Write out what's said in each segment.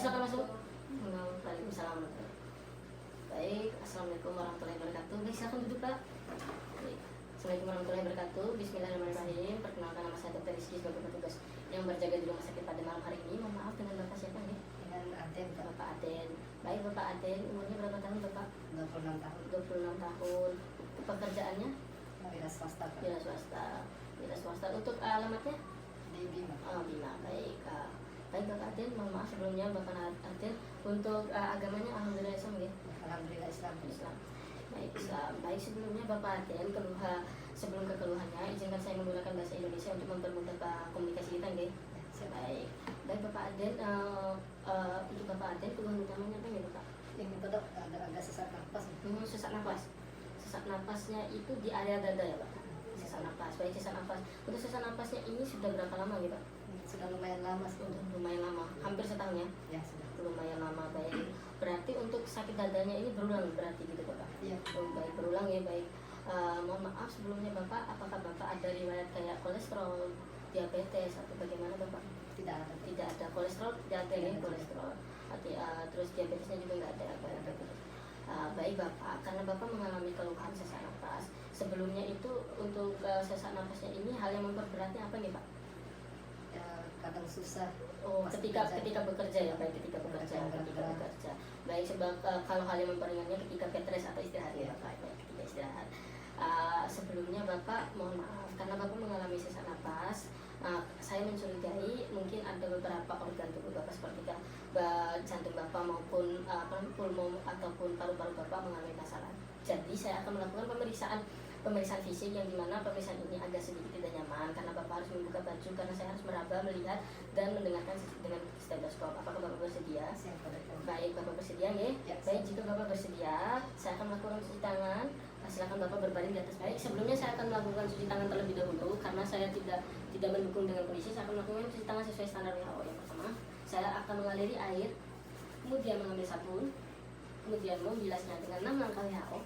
silakan masuk. Waalaikumsalam. Baik, assalamualaikum warahmatullahi wabarakatuh. Baik, silakan duduk Pak. Baik. Assalamualaikum warahmatullahi wabarakatuh. Bismillahirrahmanirrahim. Perkenalkan nama saya Dr. Rizky sebagai petugas yang berjaga di rumah sakit pada malam hari ini. Mohon maaf, dengan Bapak siapa nih? Dengan Aden, Bapak Aden. Baik, Bapak Aden, umurnya berapa tahun Bapak? 26 tahun. 26 tahun. Pekerjaannya? Wira swasta. Wira swasta. Wira swasta. Untuk alamatnya? Di Bima. Oh, Bima. Baik. Baik Bapak Aden, mohon maaf sebelumnya Bapak Aden untuk agamanya alhamdulillah Islam ya. Alhamdulillah Islam. Islam. Baik, Islam. Baik, sebelumnya Bapak Aden sebelum ke keluhannya izinkan saya menggunakan bahasa Indonesia untuk mempermudah komunikasi kita nggih. Baik. Baik Bapak Aden, untuk Bapak Aden keluhan utamanya apa ya Bapak? Ini tuh dok, agak sesak nafas. Sesak nafas. Sesak nafasnya itu di area dada ya Pak? Sesak nafas. Baik, sesak nafas. Untuk sesak nafasnya ini sudah berapa lama ya Pak? Sudah lumayan lama sih. Lumayan lama, hampir setahun ya? Ya sudah. Lumayan lama. Baik. Berarti untuk sakit dadanya ini berulang berarti gitu Bapak? Iya. Oh, baik, berulang ya. Baik. Mohon maaf sebelumnya Bapak, apakah Bapak ada riwayat kayak kolesterol, diabetes atau bagaimana Bapak? Tidak ada. Tidak ada. Kolesterol tidak ada ya, kolesterol. Terus diabetesnya juga nggak ada. Baik Bapak, karena Bapak mengalami keluhan sesak napas. Sebelumnya itu untuk sesak napasnya ini hal yang memperberatnya apa nih Pak? Ya, kadang susah. Oh, ketika bekerja ya, baik ketika bekerja. Baik, sebab kalau hal yang memperingannya ketika bed rest atau istirahat ya Bapak, baik, ketika istirahat. Sebelumnya Bapak, mohon maaf karena Bapak mengalami sesak napas. Saya mencurigai mungkin ada beberapa organ tubuh Bapak seperti jantung Bapak maupun pulmo ataupun paru-paru Bapak mengalami masalah. Jadi saya akan melakukan pemeriksaan fisik yang dimana pemeriksaan ini agak sedikit tidak nyaman karena Bapak harus membuka baju karena saya harus meraba, melihat dan mendengarkan dengan stetoskop. Apakah Bapak bersedia? Siapa? Baik, Bapak bersedia ya? Ya, baik, jika Bapak bersedia, saya akan melakukan cuci tangan. Silakan Bapak berbaring di atas. Baik, sebelumnya saya akan melakukan cuci tangan terlebih dahulu karena saya tidak mendukung dengan kondisi. Saya akan melakukan cuci tangan sesuai standar WHO. Yang pertama, saya akan mengaliri air, kemudian mengambil sabun, kemudian membilasnya dengan 6 langkah WHO.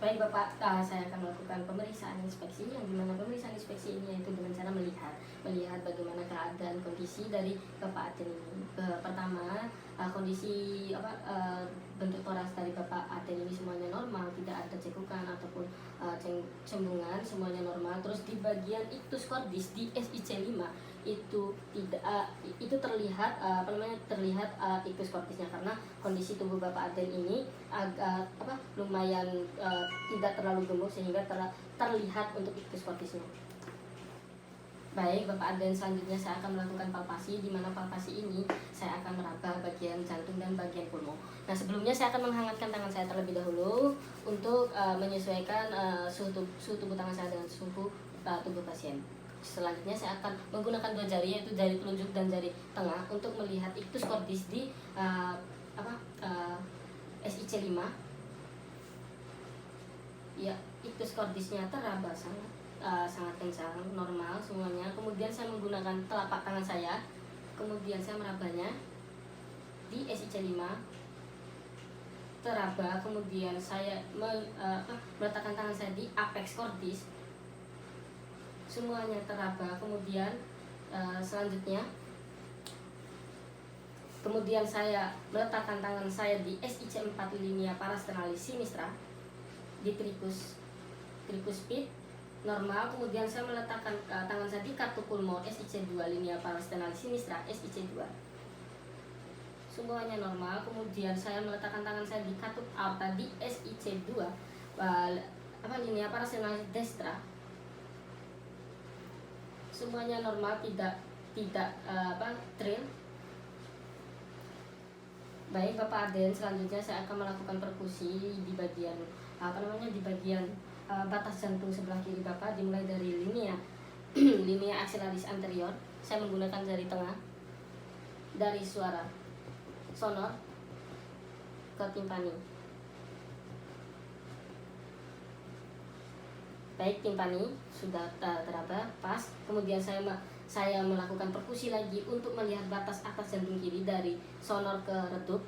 Baik Bapak, saya akan melakukan pemeriksaan inspeksi yang dimana pemeriksaan inspeksi ini yaitu dengan cara melihat bagaimana keadaan kondisi dari Bapak Aden ini. Pertama, kondisi bentuk toraks dari Bapak Aden ini semuanya normal, tidak ada cekukan ataupun cembungan, semuanya normal. Terus di bagian ictus cordis di SIC 5 itu tidak itu terlihat terlihat ictus cordisnya karena kondisi tubuh Bapak Aden ini agak lumayan tidak terlalu gemuk sehingga terlihat untuk ictus cordisnya. Baik Bapak Aden, selanjutnya saya akan melakukan palpasi, di mana palpasi ini saya akan meraba bagian jantung dan bagian pulmo. Nah sebelumnya saya akan menghangatkan tangan saya terlebih dahulu untuk menyesuaikan suhu tubuh tangan saya dengan suhu tubuh pasien. Selanjutnya saya akan menggunakan 2 jari yaitu jari telunjuk dan jari tengah untuk melihat ictus cordis di SIC 5. Ya, ictus cordisnya teraba sangat kencang, normal semuanya. Kemudian saya menggunakan telapak tangan saya, kemudian saya merabanya di SIC 5 teraba. Kemudian saya meletakkan tangan saya di apex cordis, semuanya teraba. Kemudian selanjutnya saya meletakkan tangan saya di SIC 4 linea parasternalis sinistra di tricus pit normal. Kemudian saya meletakkan tangan saya di kartu pulmo SIC 2 linea parasternalis sinistra SIC 2, semuanya normal. Kemudian saya meletakkan tangan saya di katup aorta di SIC 2 linea parasternalis destra, semuanya normal, tidak trill. Baik Bapak Aden, selanjutnya saya akan melakukan perkusi di bagian batas jantung sebelah kiri Bapak, dimulai dari linea axillaris anterior. Saya menggunakan jari tengah dari suara sonor ke timpani. Baik, timpani sudah teraba pas. Kemudian saya melakukan perkusi lagi untuk melihat batas atas jantung kiri dari sonor ke redup.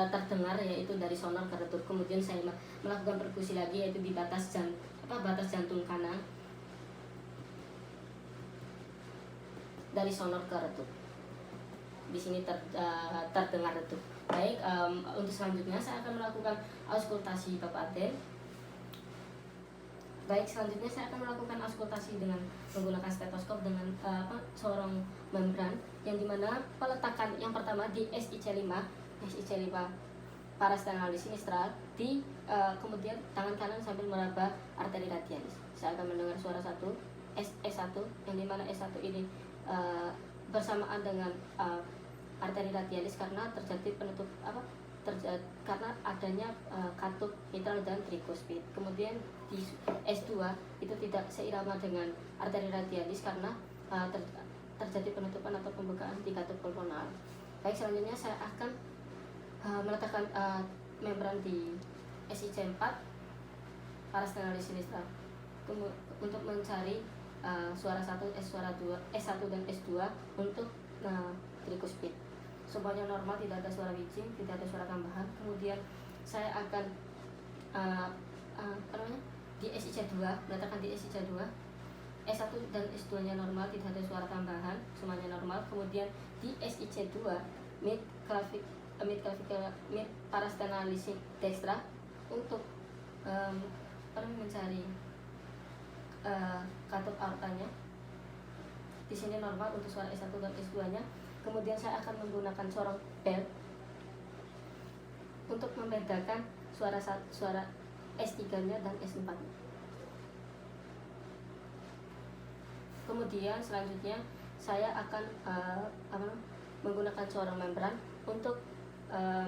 terdengar yaitu dari sonor keretuk. Kemudian saya melakukan perkusi lagi yaitu di batas jantung kanan dari sonor keretuk. Di sini terdengar retuk. Baik, untuk selanjutnya saya akan melakukan auskultasi Bapak Aden. Baik, selanjutnya saya akan melakukan auskultasi dengan menggunakan stetoskop dengan seorang membran yang dimana peletakan yang pertama di SIC5 parasternal sinistra di kemudian tangan kanan sambil meraba arteri radialis. Saya akan mendengar suara S1 yang dimana S1 ini bersamaan dengan arteri radialis karena terjadi penutup karena adanya katup mitral dan trikospid. Kemudian di S2 itu tidak seirama dengan arteri radialis karena terjadi penutupan atau pembukaan di katup pulmonar. Baik, selanjutnya saya akan meletakkan membran di SIC4 parasternal sinistra untuk mencari suara 1, S1 dan S2 untuk trikospid. Semuanya normal, tidak ada suara wheezing, tidak ada suara tambahan. Kemudian saya akan di SIC2, meletakkan di SIC2 S1 dan S2 nya normal, tidak ada suara tambahan, semuanya normal. Kemudian di SIC2 mid parasternalis dextra untuk mencari katup aortanya. Di sini normal untuk suara S1 dan S2 nya. Kemudian saya akan menggunakan sorong belt untuk membedakan suara S3 nya dan S4 nya. Kemudian selanjutnya saya akan menggunakan sorong membran untuk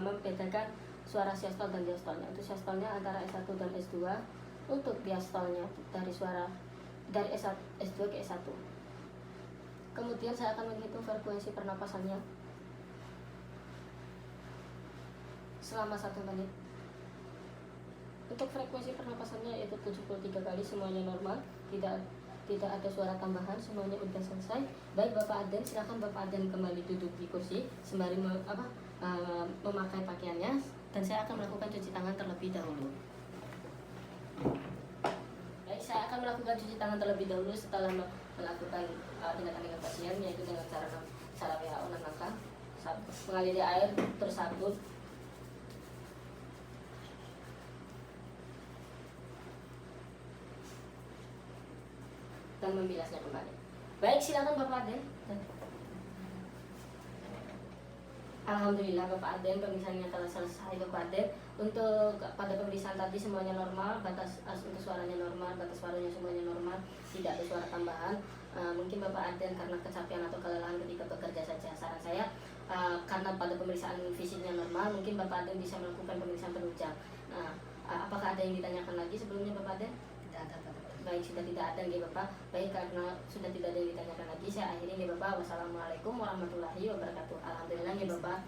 membedakan suara siastol dan diastolnya. Untuk siastolnya antara S1 dan S2, untuk diastolnya dari S2 ke S1. Kemudian saya akan menghitung frekuensi pernapasannya selama 1 menit. Untuk frekuensi pernapasannya yaitu 73 kali, semuanya normal, tidak ada suara tambahan, semuanya sudah selesai. Baik Bapak Aden, silakan Bapak Aden kembali duduk di kursi sembari memakai pakaiannya, dan saya akan melakukan cuci tangan terlebih dahulu. Baik, saya akan melakukan cuci tangan terlebih dahulu setelah melakukan tindakan dengan pasien, yaitu dengan cara WHO 6 langkah. Mengaliri air, bersabun, dan membilasnya kembali. Baik, silakan Bapak Aden. Alhamdulillah Bapak Aden, pemeriksaannya telah selesai Bapak Aden. Untuk pada pemeriksaan tadi semuanya normal, batas untuk suaranya normal, batas suaranya semuanya normal, tidak ada suara tambahan. Mungkin Bapak Aden karena kecapean atau kelelahan ketika bekerja saja. Saran saya karena pada pemeriksaan fisiknya normal, mungkin Bapak Aden bisa melakukan pemeriksaan penunjang. Apakah ada yang ditanyakan lagi sebelumnya Bapak Aden? Tidak ada, Pak. Baik, sudah tidak ada nggih Bapak. Baik, karena sudah tidak ada yang ditanyakan lagi, saya akhiri nggih Bapak. Wassalamualaikum warahmatullahi wabarakatuh. Alhamdulillah nggih Bapak.